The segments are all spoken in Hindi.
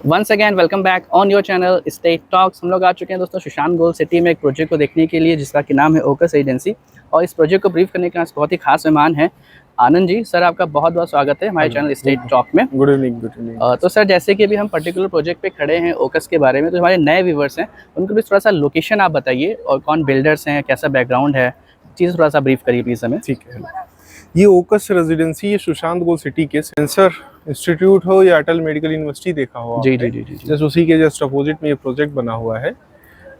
Once again welcome back on your channel State Talks. हम लोग आ चुके हैं दोस्तों सुशांत गोल्ड सिटी में एक प्रोजेक्ट को देखने के लिए जिसका कि नाम है ओकस एजेंसी। और इस प्रोजेक्ट को ब्रीफ करने के लिए बहुत ही खास मेहमान हैं आनंद जी। सर आपका बहुत बहुत स्वागत है हमारे चैनल स्टेट टॉक में। Good evening. Good evening. तो सर जैसे कि अभी हम पर्टिकुलर प्रोजेक्ट पे खड़े हैं ओकस के बारे में, तो हमारे नए व्यूवर्स हैं उनको भी थोड़ा सा लोकेशन आप बताइए और कौन बिल्डर्स हैं, कैसा बैकग्राउंड है, चीज़ थोड़ा सा ब्रीफ करिए प्लीज़ हमें। ठीक है, ये ओकस रेजिडेंसी ये सुशांत गोल्ड सिटी के सेंसर इंस्टीट्यूट हो या अटल मेडिकल यूनिवर्सिटी देखा हो जी आपने, जी जी जी जैसे उसी के जस्ट अपोजिट में ये प्रोजेक्ट बना हुआ है।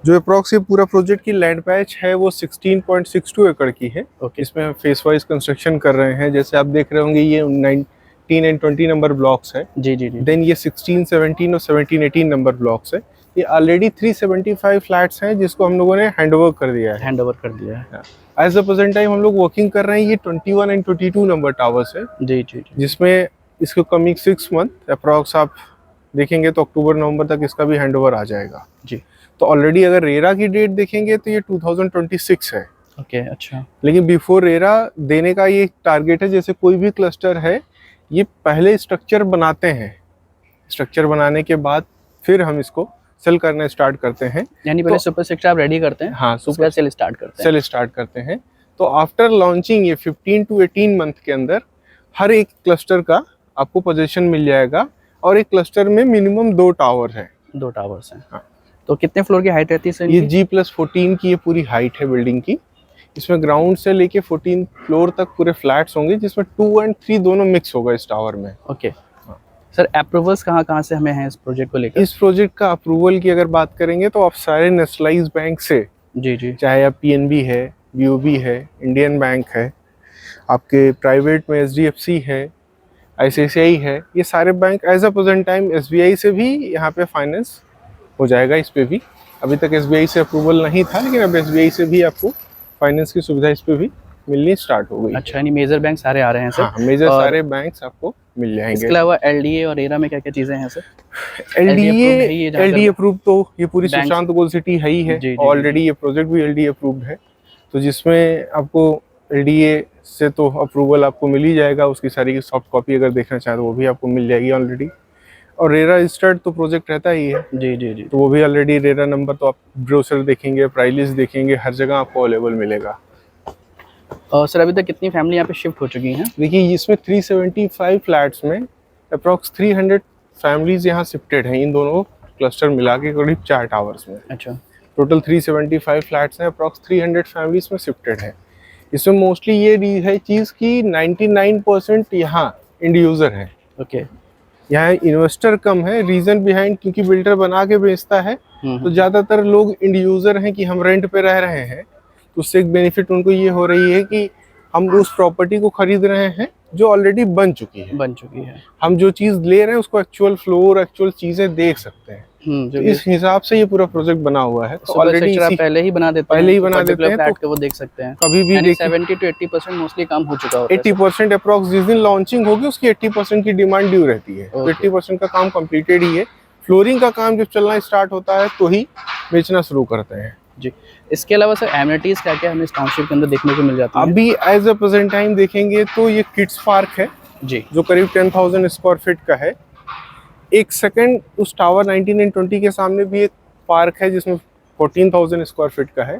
जो अप्रॉक्स ये पूरा प्रोजेक्ट की लैंड पैच है वो 16.62 एकड़ की है। इसमें हम फेस वाइज कंस्ट्रक्शन कर रहे हैं। जैसे आप देख रहे होंगे ये 19 एंड 20 नंबर ब्लॉक्स है। जी जी जी। देन ये 16, 17 और 17, 18 नंबर ब्लॉक्स है। ये ऑलरेडी 375 फ्लैट्स हैं जिसको हम लोगों ने हैंड ओवर कर दिया है। हैंड ओवर कर दिया है। एज अ प्रेजेंट टाइम हम लोग वर्किंग कर रहे हैं। ये 21 एंड 22 नंबर टावर्स है। जी जी जी। जिसमें इसको कमिंग 6 मंथ अप्रॉक्स आप देखेंगे तो अक्टूबर नवंबर तक इसका भी हैंड ओवर आ जाएगा जी। तो ऑलरेडी अगर रेरा की डेट देखेंगे तो ये 2026 है। ओके अच्छा। लेकिन बिफोर रेरा देने का ये टारगेट है। जैसे कोई भी क्लस्टर है ये पहले स्ट्रक्चर बनाते हैं, स्ट्रक्चर बनाने के बाद फिर हम इसको सेल करना स्टार्ट करते हैं। यानी पहले सुपर स्ट्रक्चर आप रेडी करते हैं, हाँ, सुपर सेल स्टार्ट करते हैं। सेल स्टार्ट करते हैं। तो आफ्टर लॉन्चिंग ये 15 to 18 मंथ के अंदर हर एक क्लस्टर का आपको पोजीशन मिल जाएगा। और एक क्लस्टर में मिनिमम 2 टावर है। 2 टावर्स हैं। हाँ। तो कितने फ्लोर की हाइट रहती है सर? ये G+14 की ये पूरी हाइट है बिल्डिंग की। इसमें ग्राउंड से लेके 14 फ्लोर तक पूरे फ्लैट्स होंगे जिसमें 2 और 3 दोनों मिक्स होगा इस टावर में। ओके सर, अप्रूवल्स कहाँ से हमें हैं इस प्रोजेक्ट को लेकर? इस प्रोजेक्ट का अप्रूवल की अगर बात करेंगे तो आप सारे नेशनलाइज बैंक से, जी जी, चाहे आप PNB है, BOB है, इंडियन बैंक है, आपके प्राइवेट में HDFC है, ICICI है, ये सारे bank as a present time SBI से भी यहाँ पे फाइनेंस हो जाएगा। इस पे भी अभी तक SBI से अप्रूवल नहीं था, लेकिन अब SBI से भी आपको फाइनेंस की सुविधा इस पे भी मिलनी स्टार्ट हो गई। अच्छा, यानी मेजर बैंक सारे आ रहे हैं सर? हाँ, मेजर सारे बैंक्स आपको मिल जाएंगे। इसके अलावा LDA और रेरा में क्या क्या चीजें हैं सर? LDA अप्रूव तो ये पूरी सुशांत गोल्ड सिटी है ही है। ऑलरेडी ये प्रोजेक्ट भी LDA अप्रूव्ड है। तो जिसमें आपको LDA से तो अप्रूवल आपको मिल ही जाएगा। उसकी सारी सॉफ्ट कॉपी अगर देखना चाहे तो वो भी आपको मिल जाएगी ऑलरेडी। और रेरा रजिस्टर्ड तो प्रोजेक्ट रहता ही है। जी जी जी। तो वो भी ऑलरेडी रेरा नंबर तो आप ब्रोशर देखेंगे, प्राइस लिस्ट देखेंगे, हर जगह आपको अवेलेबल मिलेगा। और सर अभी तक कितनी फैमिली यहाँ पे शिफ्ट हो चुकी हैं? देखिए इसमें 375 फ्लैट्स में अप्रॉक्स 300 फैमिलीज यहाँ शिफ्टेड हैं। इन दोनों क्लस्टर मिला के करीब 4 टावर्स में। अच्छा। टोटल 375 फ्लैट्स हैं, अप्रॉक्स 300 फैमिलीज में शिफ्टेड है। इसमें मोस्टली ये है चीज़ कि 99% यहाँ इंड यूज़र है। ओके। यहाँ इन्वेस्टर कम है। रीज़न बिहाइंड क्योंकि बिल्डर बना के बेचता है तो ज़्यादातर लोग इंड यूज़र हैं कि हम रेंट पे रह रहे हैं। तो उससे एक बेनिफिट उनको ये हो रही है कि हम उस प्रॉपर्टी को खरीद रहे हैं जो ऑलरेडी बन चुकी है। हम जो चीज़ ले रहे हैं उसको एक्चुअल फ्लोर, एक्चुअल चीज़ें देख सकते हैं। तो इस हिसाब से ये पूरा प्रोजेक्ट बना हुआ है। तो ऑलरेडी पहले ही बना देते हैं तो वो देख सकते हैं। कभी भी 70 to 80% मोस्टली काम हो चुका होता है। 80% अप्रॉक्स जिस दिन लॉन्चिंग होगी उसकी 80% की डिमांड ड्यू रहती है। तो 80% का काम कंप्लीटेड ही है। फ्लोरिंग का काम जब चलना स्टार्ट होता है तो ही बेचना शुरू करते हैं जी। इसके अलावा सर एमिनिटीज क्या क्या हमें इस टाउनशिप के अंदर देखने को मिल जाती है? अभी एज अ प्रेजेंट टाइम देखेंगे तो ये किड्स पार्क है जी, जो करीब 10,000 स्क्वायर फीट का है। एक सेकंड उस टावर 19 एंड 20 के सामने भी एक पार्क है जिसमें 14,000 स्क्वायर फीट का है।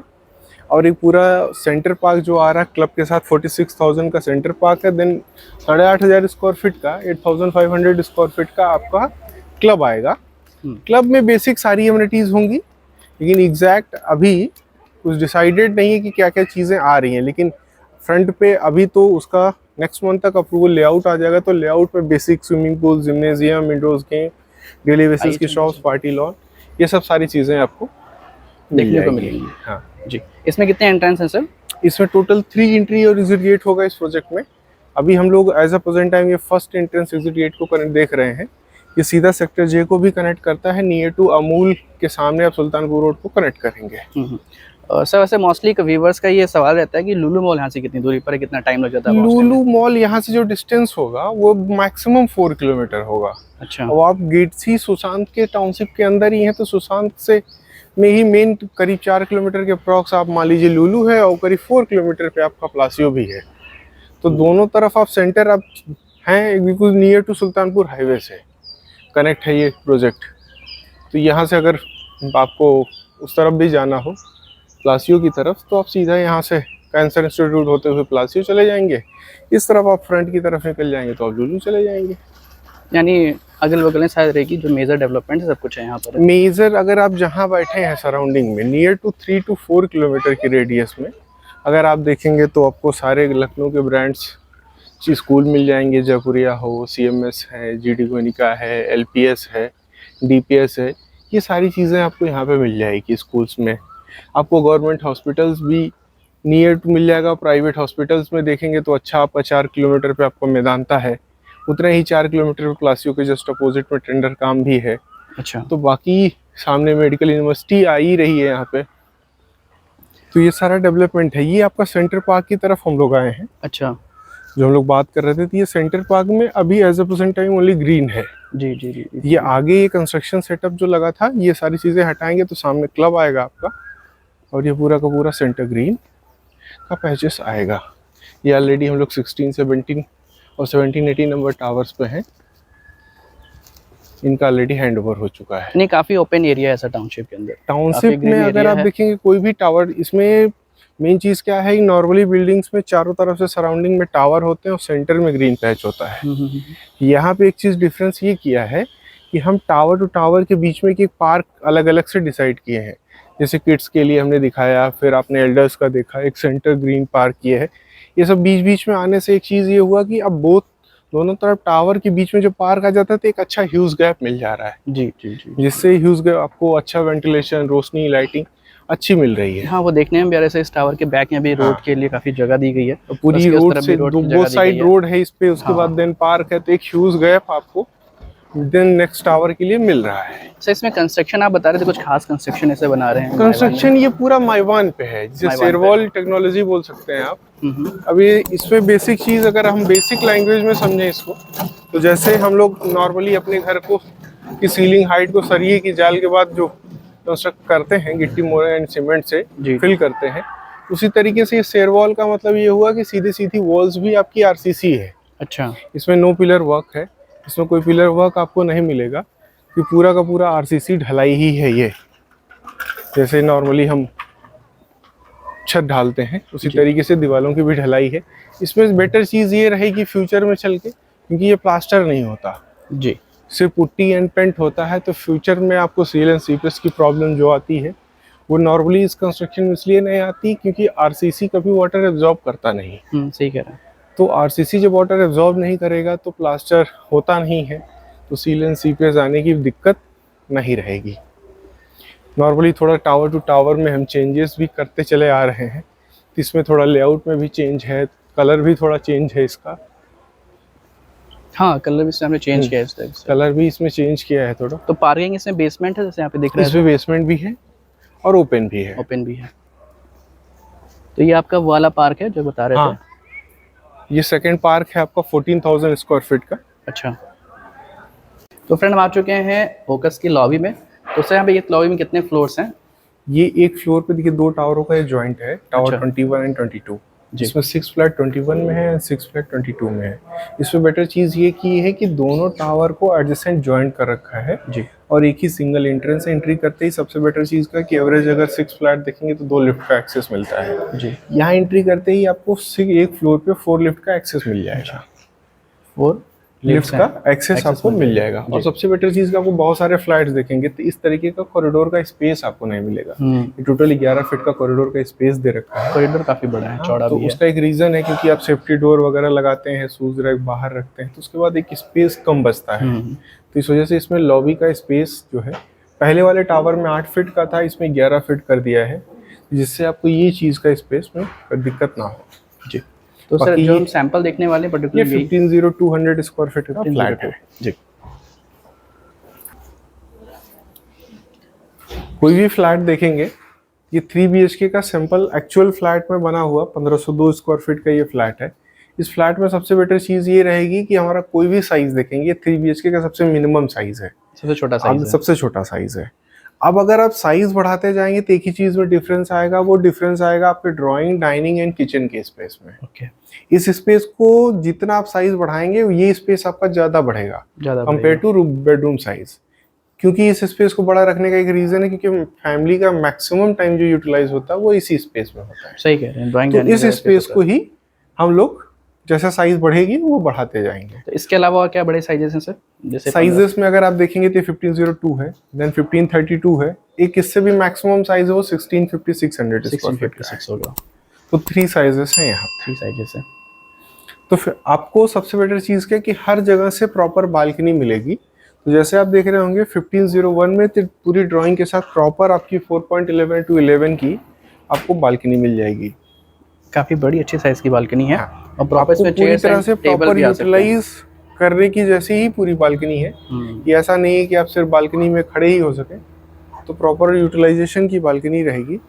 और एक पूरा सेंटर पार्क जो आ रहा है क्लब के साथ 46,000 का सेंटर पार्क है। देन 8,500 स्क्वायर फीट का 8,500 स्क्वायर फीट का आपका क्लब आएगा। क्लब में बेसिक सारी एमिनिटीज होंगी, लेकिन एग्जैक्ट अभी कुछ डिसाइडेड नहीं है कि क्या क्या चीज़ें आ रही हैं। लेकिन फ्रंट पे अभी तो उसका नेक्स्ट मंथ तक अप्रूवल लेआउट आ जाएगा। तो लेआउट में basic swimming pool, gymnasium, indoors game, daily basis की शॉप्स, पार्टी लॉन, ये सब सारी चीज़ें आपको देखने को मिलेंगी। हाँ जी। इसमें कितने एंट्रेंस हैं सर? इसमें टोटल 3 एंट्री और एग्जिट गेट होगा इस प्रोजेक्ट में। अभी हम लोग एज अ प्रेजेंट टाइम ये फर्स्ट एंट्रेंस एग्जिट गेट को कनेक्ट देख रहे हैं। ये सीधा सेक्टर J को भी कनेक्ट करता है। नियर टू अमूल के सामने आप सुल्तानपुर रोड को कनेक्ट करेंगे। सर वैसे मोस्टली व्यूवर्स का ये सवाल रहता है कि लुलु मॉल यहाँ से कितनी दूरी पर है, कितना टाइम लग जाता है? लुलु मॉल यहाँ से जो डिस्टेंस होगा वो मैक्सिमम 4 किलोमीटर होगा। अच्छा। और आप गेट ही सुशांत के टाउनशिप के अंदर ही हैं तो सुशांत से में ही मेन करीब 4 किलोमीटर के अप्रॉक्स आप मान लीजिए लुलु है और करीब 4 किलोमीटर पे आपका प्लासियो भी है। तो दोनों तरफ आप सेंटर आप हैं, बिल्कुल नियर टू सुल्तानपुर हाईवे से कनेक्ट है ये प्रोजेक्ट। तो यहाँ से अगर आपको उस तरफ भी जाना हो प्लासियो की तरफ, तो आप सीधा यहाँ से कैंसर इंस्टीट्यूट होते हुए प्लासियो चले जाएंगे। इस तरफ आप फ्रंट की तरफ निकल जाएंगे तो आप लुलु चले जाएंगे। यानी अगल बगल में शायद रहेगी जो मेजर डेवलपमेंट सब कुछ है यहाँ पर। मेजर अगर आप जहाँ बैठे हैं सराउंडिंग में नियर टू 3 to 4 किलोमीटर की रेडियस में अगर आप देखेंगे तो आपको सारे लखनऊ के ब्रांड्स स्कूल मिल जाएंगे। जयपुरिया हो, CMS है, GD गोनिका है, LPS है, DPS है, ये सारी चीज़ें आपको यहाँ पे मिल जाएगी स्कूल्स में। आपको गवर्नमेंट हॉस्पिटल्स भी नियर टू मिल जाएगा। प्राइवेट हॉस्पिटल्स में देखेंगे तो अच्छा आपका 4 किलोमीटर पे आपको मेदांता है, उतना ही 4 किलोमीटर पे प्लासियो के जस्ट अपोजिट में टेंडर काम भी है। अच्छा, तो बाकी सामने मेडिकल यूनिवर्सिटी आ ही रही है यहाँ पे, तो ये सारा डेवलपमेंट है। ये आपका सेंटर पार्क की तरफ हम लोग आए हैं। अच्छा, जो हम लोग बात कर रहे थे, तो ये सेंटर पार्क में अभी as a present time only green है। जी जी जी। ये आगे ये कंस्ट्रक्शन सेटअप जो लगा था, ये सारी चीज़ें हटाएंगे तो सामने क्लब आएगा आपका, और ये पूरा का पूरा सेंटर ग्रीन का पैचेस आएगा। ये ऑलरेडी हम लोग 16, 17 और 17-18 नंबर टावर्स पे हैं। इनका ऑलरेडी हैंड ओवर हो चुका है। नहीं, काफ़ी ओपन एरिया है ऐसा टाउनशिप के अंदर। टाउनशिप में अगर आप देखेंगे कोई भी टावर, इसमें मेन चीज़ क्या है, नॉर्मली बिल्डिंग्स में चारों तरफ से सराउंडिंग में टावर होते हैं और सेंटर में ग्रीन पैच होता है। यहाँ पे एक चीज़ डिफरेंस ये किया है कि हम टावर टू टावर के बीच में एक पार्क अलग अलग से डिसाइड किए हैं। जैसे किड्स के लिए हमने दिखाया, फिर आपने एल्डर्स का देखा, एक सेंटर ग्रीन पार्क किए है। ये सब बीच बीच में आने से एक चीज़ ये हुआ कि अब दोनों तरफ टावर के बीच में जो पार्क आ जाता है तो एक अच्छा ह्यूज गैप मिल जा रहा है। जी जी जी। जिससे ह्यूज गैप आपको अच्छा वेंटिलेशन, रोशनी, लाइटिंग अच्छी मिल रही है। हाँ, वो देखने में भी ऐसे इस टावर के बैक में भी रोड के लिए काफी जगह दी गई है। तो पूरी रोड से दो साइड रोड है इस पे, उसके बाद देन पार्क है, तो एक ह्यूज गैप आपको देन नेक्स्ट टावर के लिए मिल रहा है। सर, इसमें कंस्ट्रक्शन आप बता रहे थे, कुछ खास कंस्ट्रक्शन ऐसे बना रहे हैं? कंस्ट्रक्शन ये पूरा माइवान पे है, जिसे शेरवॉल टेक्नोलॉजी बोल सकते हैं आप। अभी इसमें बेसिक चीज अगर हम बेसिक लैंग्वेज में समझें इसको, तो जैसे हम लोग नॉर्मली अपने घर को की सीलिंग हाइट को सरिये की जाल के बाद जो कंस्ट्रक्ट करते हैं गिट्टी मोरा एंड सीमेंट से फिल करते हैं, उसी तरीके से ये शेरवॉल का मतलब ये हुआ कि सीधी सीधी वॉल्स भी आपकी RCC है। अच्छा, इसमें नो पिलर वर्क है, इसमें कोई पिलर वर्क आपको नहीं मिलेगा, कि पूरा का पूरा RCC ढलाई ही है। ये जैसे नॉर्मली हम छत ढालते हैं उसी तरीके से दीवारों की भी ढलाई है। इसमें बेटर चीज़ ये रहेगी फ्यूचर में चल के, क्योंकि ये प्लास्टर नहीं होता जी, सिर्फ पुट्टी एंड पेंट होता है, तो फ्यूचर में आपको सील एंड सीपेस की प्रॉब्लम जो आती है वो नॉर्मली इस कंस्ट्रक्शन में इसलिए नहीं आती क्योंकि RCC कभी वाटर एब्जॉर्ब करता नहीं। सही कह रहा है। तो RCC जब वाटर एब्जॉर्ब नहीं करेगा तो प्लास्टर होता नहीं है, तो सील एंड सीपेस आने की दिक्कत नहीं रहेगी। नॉर्मली थोड़ा टावर टू टावर में हम चेंजेस भी करते चले आ रहे हैं, तो इसमें थोड़ा लेआउट में भी चेंज है, कलर भी थोड़ा चेंज है इसका। हाँ, कलर भी इसमें हमने चेंज किया है इस टाइप से। कलर भी इसमें चेंज किया है थोड़ा। तो पार्किंग इसमें बेसमेंट है जैसे यहाँ पे दिख रहा है? इसमें बेसमेंट भी है और ओपन भी है। ओपन भी है। तो ये आपका वाला पार्क है जो बता रहे थे? ये सेकंड पार्क है आपका 14,000 स्क्वायर फीट का। अच्छा, तो फ्रेंड हम आ चुके हैं ओकस की लॉबी में। तो सर यहाँ पे ये लॉबी में कितने फ्लोर्स हैं? ये एक फ्लोर पे देखिए 2 टावरों का ये जॉइंट है, टावर 21 एंड 22। जिसमें 6 फ्लैट 21 में है, 6 फ्लैट 22 में है। इसमें बेटर चीज़ ये की है कि दोनों टावर को एडजेसेंट जॉइंट कर रखा है जी, और एक ही सिंगल एंट्रेंस एंट्री करते ही सबसे बेटर चीज़ का कि एवरेज अगर 6 फ्लैट देखेंगे तो 2 लिफ्ट का एक्सेस मिलता है जी। यहाँ एंट्री करते ही आपको एक फ्लोर पे 4 लिफ्ट का एक्सेस मिल जाएगा। 4 लिफ्ट का एक्सेस आपको मिल जाएगा। और सबसे बेटर चीज का आपको बहुत सारे फ्लैट्स देखेंगे तो इस तरीके का कॉरिडोर का स्पेस आपको नहीं मिलेगा। ये टोटली 11 फीट का कॉरिडोर का स्पेस दे रखा है। कॉरिडोर काफी बड़ा है, चौड़ा तो भी है। उसका एक रीजन है क्योंकि आप सेफ्टी डोर वगैरह लगाते हैं, शूज रैक बाहर रखते हैं, तो उसके बाद एक स्पेस कम बचता है। तो इस वजह से इसमें लॉबी का स्पेस जो है पहले वाले टावर में 8 फीट का था, इसमें 11 फीट कर दिया है, जिससे आपको ये चीज का स्पेस में दिक्कत ना हो जी। तो सर जो हम सैंपल देखने वाले हैं पर्टिकुलरली 15,200 स्क्वायर फीट का फ्लैट है जी। कोई भी फ्लैट देखेंगे, ये 3 BHK का सैंपल एक्चुअल फ्लैट में बना हुआ 1502 स्क्वायर फीट का ये फ्लैट है। इस फ्लैट में सबसे बेटर चीज ये रहेगी कि हमारा कोई भी साइज देखेंगे 3 BHK का सबसे मिनिमम साइज है, सबसे छोटा साइज है। सबसे छोटा साइज है। अब अगर आप साइज बढ़ाते जाएंगे तो एक ही चीज में डिफरेंस आएगा, वो डिफरेंस आएगा आपके ड्राइंग, डाइनिंग एंड किचन के स्पेस में। ओके। इस स्पेस को जितना आप साइज बढ़ाएंगे ये स्पेस आपका ज्यादा बढ़ेगा कंपेयर टू बेडरूम साइज, क्योंकि इस स्पेस को बड़ा रखने का एक रीजन है क्योंकि फैमिली का मैक्सिमम टाइम जो यूटिलाइज होता है वो इसी स्पेस में होता है। सही कह रहे हैं, ड्राइंग तो इस स्पेस को ही हम लोग जैसा साइज बढ़ेगी वो बढ़ाते जाएंगे। तो इसके अलावा और क्या बड़े साइजेस हैं सर? जैसे साइजेस में अगर आप देखेंगे तो 1502 है, देन 1532 है, एक इससे भी मैक्सिमम साइज है वो 1656 स्क्वायर फीट का है। 1656 होगा। तो 3 साइजेस हैं यहाँ। 3 साइजेस है। तो फिर आपको सबसे बेटर चीज़ क्या है कि हर जगह से प्रॉपर बालकनी मिलेगी। तो जैसे आप देख रहे होंगे 1501 में तो पूरी ड्राइंग के साथ प्रॉपर आपकी 4.11 टू 11 की आपको बालकनी मिल जाएगी। काफी बड़ी अच्छी साइज की बालकनी है। हाँ। और प्रॉपर आपको इसमें पूरी चेयर्स तरह से एंड टेबल प्रॉपर भी आ सकते हैं। यूटिलाइज करने की जैसी ही पूरी बालकनी है। ये ऐसा नहीं है कि आप सिर्फ बालकनी में खड़े ही हो सके, तो प्रॉपर यूटिलाइजेशन की बालकनी रहेगी।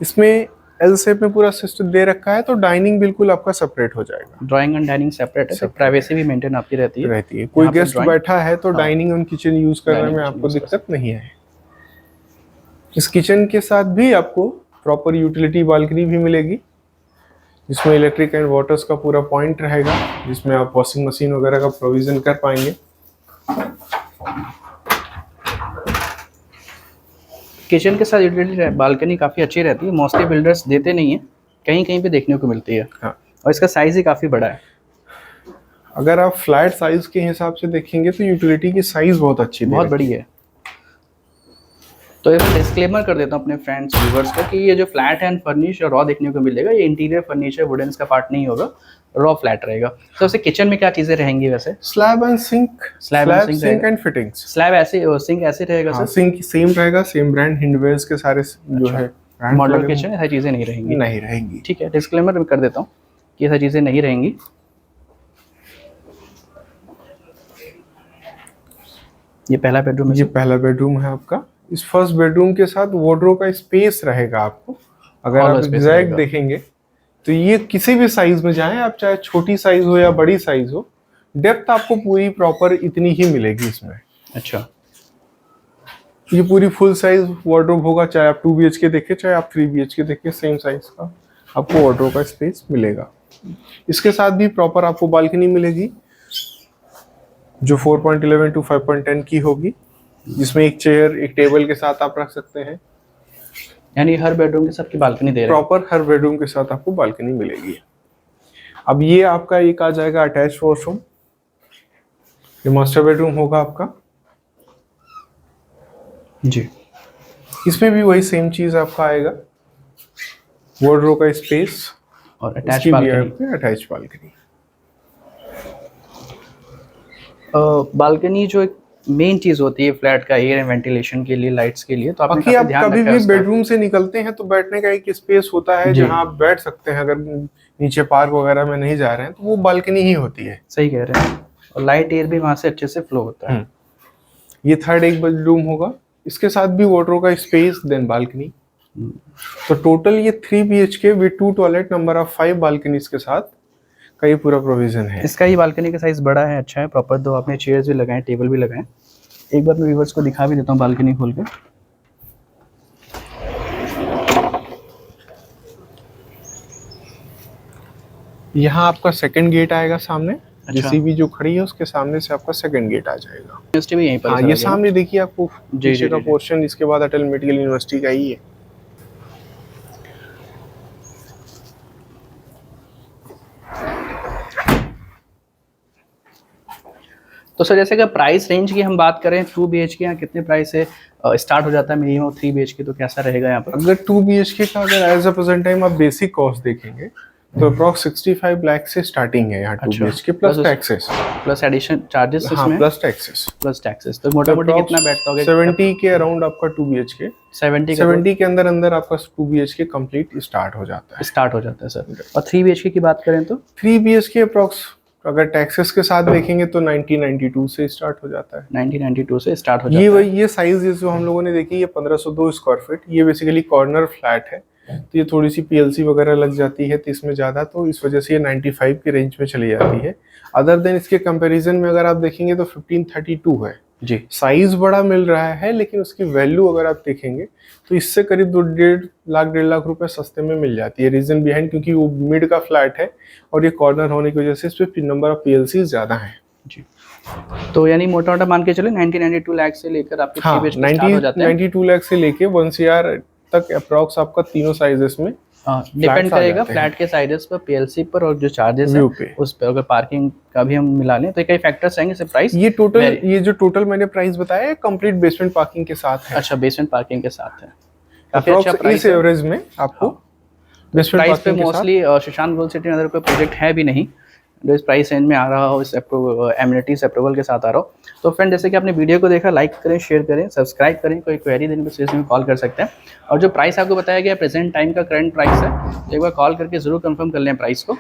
इसमें एल शेप में पूरा सिस्टम दे रखा है, तो डाइनिंग बिल्कुल आपका सेपरेट हो जाएगा। ड्राइंग एंड डाइनिंग सेपरेट है, तो प्राइवेसी भी मेंटेन आपकी रहती है। कोई यहाँ पे गेस्ट drawing- बैठा है तो हाँ। डाइनिंग और किचन यूज करने Dining में kitchen आपको use कर दिक्कत नहीं है। इस किचन के साथ भी आपको प्रॉपर यूटिलिटी बालकनी भी मिलेगी, जिसमें इलेक्ट्रिक एंड वाटर्स का पूरा पॉइंट रहेगा, जिसमें आप वॉशिंग मशीन वगैरह का प्रोविजन कर पाएंगे। किचन के साथ यूटिलिटी बालकनी काफी अच्छी रहती है, मोस्टली बिल्डर्स देते नहीं है, कहीं कहीं पे देखने को मिलती है। हाँ। और इसका साइज ही काफी बड़ा है। अगर आप फ्लैट साइज के हिसाब से देखेंगे तो यूटिलिटी की साइज बहुत अच्छी बहुत बड़ी है। तो ये मैं डिस्क्लेमर कर देता हूँ अपने फ्रेंड्स व्यूवर्स को कि ये जो फ्लैट है फर्निश और रॉ देखने को मिलेगा, ये इंटीरियर फर्निचर वुडन का पार्ट नहीं होगा, रॉ फ्लैट रहेगा। तो वैसे किचन में क्या चीजें रहेंगी वैसे? Slab and sink, slab sink and fittings. Slab ऐसे और सिंक ऐसे रहेगा सर? सिंक सेम रहेगा, सेम ब्रांड हिंडवेयर्स के सारे जो है मॉडल किचन ऐसी चीजें नहीं रहेंगी। नहीं रहेंगी। ठीक है, डिस्क्लेमर कर देता हूँ कि ऐसी चीजें नहीं रहेंगी। ये पहला बेडरूम है। ये पहला बेडरूम है आपका। इस फर्स्ट बेडरूम के साथ वार्डरोब का स्पेस रहेगा आपको। अगर आप एग्जैक्ट देखेंगे तो ये किसी भी साइज में जाएं आप, चाहे छोटी साइज हो या बड़ी साइज हो, डेप्थ आपको पूरी प्रॉपर इतनी ही मिलेगी इसमें। अच्छा, ये पूरी फुल साइज वार्डरोब होगा, चाहे आप 2 BHK देखें चाहे आप 3 BHK देखें, सेम साइज का आपको वार्डरोब का स्पेस मिलेगा। इसके साथ भी प्रॉपर आपको बालकनी मिलेगी जो 4.11 टू 5.10 की होगी, जिसमें एक चेयर एक टेबल के साथ आप रख सकते हैं। यानी हर बेडरूम के साथ की बालकनी दे रहे हैं। प्रॉपर हर बेडरूम के साथ आपको बालकनी मिलेगी। अब ये आपका एक आ जाएगा अटैच वॉशरूम। ये मास्टर बेडरूम होगा आपका जी। इसमें भी वही सेम चीज आपका आएगा, वार्डरोब का स्पेस और attach balcony. Attach balcony. Balcony जो एक मेन चीज होती है फ्लैट का, एयर एंड वेंटिलेशन के लिए, लाइट्स के लिए, तो आपने बाकी आप ध्यान कभी रखा है भी उसका? बेडरूम से निकलते हैं तो बैठने का एक स्पेस होता है जी। जहां आप बैठ सकते हैं। अगर नीचे पार्क वगैरह में नहीं जा रहे हैं तो वो बालकनी ही होती है। सही कह रहे हैं। और लाइट एयर भी वहां से अच्छे से फ्लो होता है। ये थर्ड एक बेडरूम होगा, इसके साथ भी वार्डरोब का स्पेस देन बालकनी। तो टोटल ये 3 BHK with 2 toilet, number of 5 balconies के साथ का ये पूरा प्रोविजन है। इसका ही बालकनी का साइज बड़ा है, अच्छा है प्रॉपर। दो आपने चेयर्स भी लगाए, टेबल भी लगाए। एक बार मैं व्यूअर्स को दिखा भी देता हूँ बालकनी खोल के। यहाँ आपका सेकंड गेट आएगा सामने। अच्छा। जेसीबी जो खड़ी है उसके सामने से आपका सेकंड गेट आ जाएगा। यूनिवर्सिटी भी यहीं पर है हाँ, सर ये आगे। सामने देखिए आपको जी, पीछे जी, का जी। पोर्शन, इसके बाद अटल मेडिकल यूनिवर्सिटी का ही है। तो सर जैसे कि प्राइस रेंज की हम बात करें, 2 BHK यहाँ कितने प्राइस से स्टार्ट हो जाता है मिनिमम? 3 BHK तो कैसा रहेगा यहाँ पर? अगर 2 BHK का अगर एज अ प्रेजेंट टाइम आप बेसिक कॉस्ट देखेंगे तो अप्रॉक्स 65 लाख से स्टार्टिंग है यहाँ 2 अच्छा। BHK plus plus taxes. Plus addition charges हाँ, इसमें? Plus taxes. Plus taxes. तो मोटा मोटी कितना बैठता होगा? 70 के अराउंड आपका 2 BHK। 70 के अंदर अंदर आपका 2 BHK कंप्लीट स्टार्ट हो जाता है। स्टार्ट हो जाता है सर। और 3 BHK की बात करें तो? 3 BHK अप्रॉक्स अगर टैक्सेस के साथ देखेंगे तो 1992 से स्टार्ट हो जाता है। 1992 से स्टार्ट हो जाता ये है। वही ये साइज जो हम लोगों ने देखी, ये 1502 स्क्वायर फीट। ये बेसिकली कॉर्नर फ्लैट है, तो ये थोड़ी सी PLC वगैरह लग जाती है तो इसमें ज़्यादा, तो इस वजह से ये 95 की रेंज में चली जाती है। अदर देन इसके कंपैरिजन में अगर आप देखेंगे तो 1532 है जी। साइज बड़ा मिल रहा है, लेकिन उसकी वैल्यू अगर आप देखेंगे तो इससे करीब 1.5 लाख रुपए सस्ते में मिल जाती है। रीजन बिहाइंड क्योंकि वो मिड का फ्लैट है और ये कॉर्नर होने की वजह से इस पर नंबर ऑफ PLC ज़्यादा है। जी। तो यानी मोटा मोटा मान के चले 1992 लाख से लेकर आपके हाँ 3 BHK स्टार्ट हो जाते हैं। 92 लाख से लेके 1 CR तक अप्रॉक्स आपका तीनों साइजेस में डिपेंड करेगा फ्लैट के साइजेस पर, पीएलसी पर और जो चार्जेस है उस पर। अगर पार्किंग का भी हम मिला लें तो कई फैक्टर्स आएंगे से प्राइस। ये जो टोटल मैंने प्राइस बताया है कंप्लीट बेसमेंट पार्किंग के साथ है। अच्छा, बेसमेंट पार्किंग के साथ है, काफी अच्छा प्राइस एवरेज में आपको बेसमेंट प्राइस पे। पार्किंग के मोस्टली सुशांत गोल्ड सिटी में अगर कोई प्रोजेक्ट है भी नहीं जो इस प्राइस रेंज में आ रहा हो, इस एमिनिटीज अप्रूवल के साथ आ रहा हो। तो फ्रेंड जैसे कि आपने वीडियो को देखा, लाइक करें, शेयर करें, सब्सक्राइब करें। कोई क्वेरी देने को में कॉल कर सकते हैं। और जो प्राइस आपको बताया गया प्रेजेंट टाइम का करंट प्राइस है, तो एक बार कॉल करके जरूर कंफर्म कर लें प्राइस को।